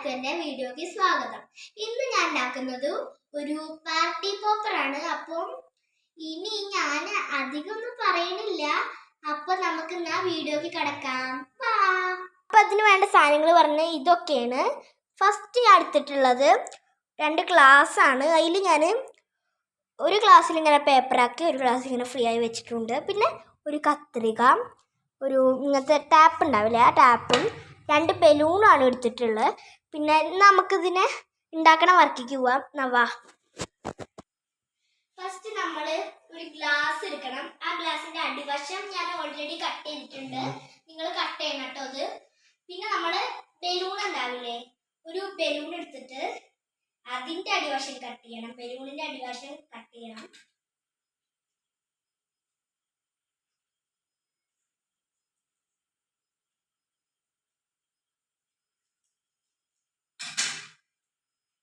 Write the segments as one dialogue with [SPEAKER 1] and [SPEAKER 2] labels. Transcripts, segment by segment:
[SPEAKER 1] എല്ലാവർക്കും എൻ്റെ വീഡിയോയ്ക്ക് സ്വാഗതം. ഇന്ന് ഞാൻ ഉണ്ടാക്കുന്നത് ഒരു പാർട്ടി പോപ്പർ ആണ്. അപ്പം ഇനി ഞാൻ അധികമൊന്നും പറയണില്ല. അപ്പം നമുക്ക് ആ വീഡിയോയ്ക്ക് കിടക്കാം. അപ്പം അതിന് വേണ്ട സാധനങ്ങൾ പറഞ്ഞ് ഇതൊക്കെയാണ്. ഫസ്റ്റ് ഞാൻ എടുത്തിട്ടുള്ളത് 2 ഗ്ലാസ് ആണ്. അതിൽ ഞാൻ ഒരു ഗ്ലാസ്സിൽ ഇങ്ങനെ പേപ്പറാക്കി ഒരു ഗ്ലാസ് ഇങ്ങനെ ഫ്രീ ആയി വെച്ചിട്ടുണ്ട്. പിന്നെ ഒരു കത്രിക, ഒരു ഇങ്ങനത്തെ ടാപ്പ് ഉണ്ടാവില്ലേ, ആ ടാപ്പും 2 ബലൂണാണ് എടുത്തിട്ടുള്ളത്. പിന്നെ നമുക്കിതിനെ ഉണ്ടാക്കണ വർക്കിക്ക് പോവാം. നവാ ഫസ്റ്റ് നമ്മൾ ഒരു ഗ്ലാസ് എടുക്കണം. ആ ഗ്ലാസിന്റെ അടിവശം ഞാൻ ഓൾറെഡി കട്ട് ചെയ്തിട്ടുണ്ട്. നിങ്ങൾ കട്ട് ചെയ്യണം കേട്ടോ അത്. പിന്നെ നമ്മൾ ബലൂൺ ഉണ്ടാവില്ലേ, ഒരു ബലൂൺ എടുത്തിട്ട് അതിന്റെ അടിവശം കട്ട് ചെയ്യണം. ബലൂണിന്റെ അടിവശം കട്ട് ചെയ്യണം.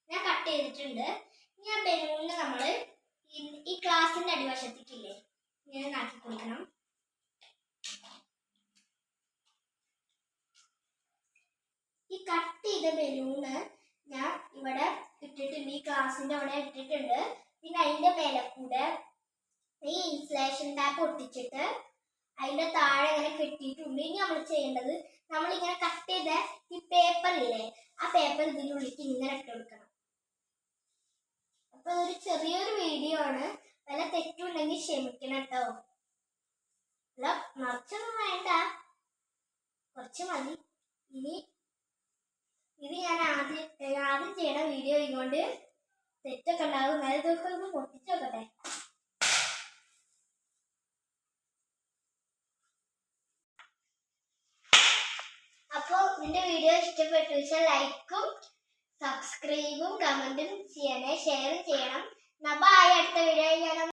[SPEAKER 1] ഞാൻ കട്ട് ചെയ്തിട്ടുണ്ട്. ഞാൻ ബലൂണിന് നമ്മൾ ഈ ഗ്ലാസിന്റെ അടിവശത്തേക്കില്ലേ ഇങ്ങനെ നാക്കി കൊടുക്കണം. ഈ കട്ട് ചെയ്ത ബലൂണ് ഞാൻ ഇവിടെ ഇട്ടിട്ടുണ്ട്, ഈ ഗ്ലാസിന്റെ അവിടെ ഇട്ടിട്ടുണ്ട്. പിന്നെ അതിന്റെ മേലെ കൂടെ ഈ ഇൻസുലേഷൻ ടാപ്പ് ഒട്ടിച്ചിട്ട് അതിന്റെ താഴെ ഇങ്ങനെ കെട്ടിയിട്ടുണ്ട്. ഇനി നമ്മൾ ചെയ്യേണ്ടത്, നമ്മളിങ്ങനെ കട്ട് ചെയ്ത ഈ പേപ്പർ ഇല്ലേ, ആ പേപ്പർ ഇതിനുള്ളിലേക്ക് ഇങ്ങനെ ഇട്ട് കൊടുക്കണം. അപ്പൊ ഒരു ചെറിയൊരു വീഡിയോ ആണ്, വല്ല തെറ്റുണ്ടെങ്കിൽ ക്ഷമിക്കണം കേട്ടോ. അല്ല, നിറച്ചൊന്നും വേണ്ട, കുറച്ച് മതി. ഇനി ഇത് ഞാൻ ആദ്യം ചെയ്യണ വീഡിയോ ഇതുകൊണ്ട് തെറ്റൊക്കെ ഉണ്ടാകും. ഇതൊക്കെ ഒന്ന് പൊട്ടിച്ചു നോക്കട്ടെ. അപ്പോൾ നിന്റെ വീഡിയോ ഇഷ്ടപ്പെട്ടു വെച്ചാൽ ലൈക്കും സബ്സ്ക്രൈബും കമന്റും ചെയ്യണേ, ഷെയർ ചെയ്യണം. ബൈ. അടുത്ത വീഡിയോ ഞാൻ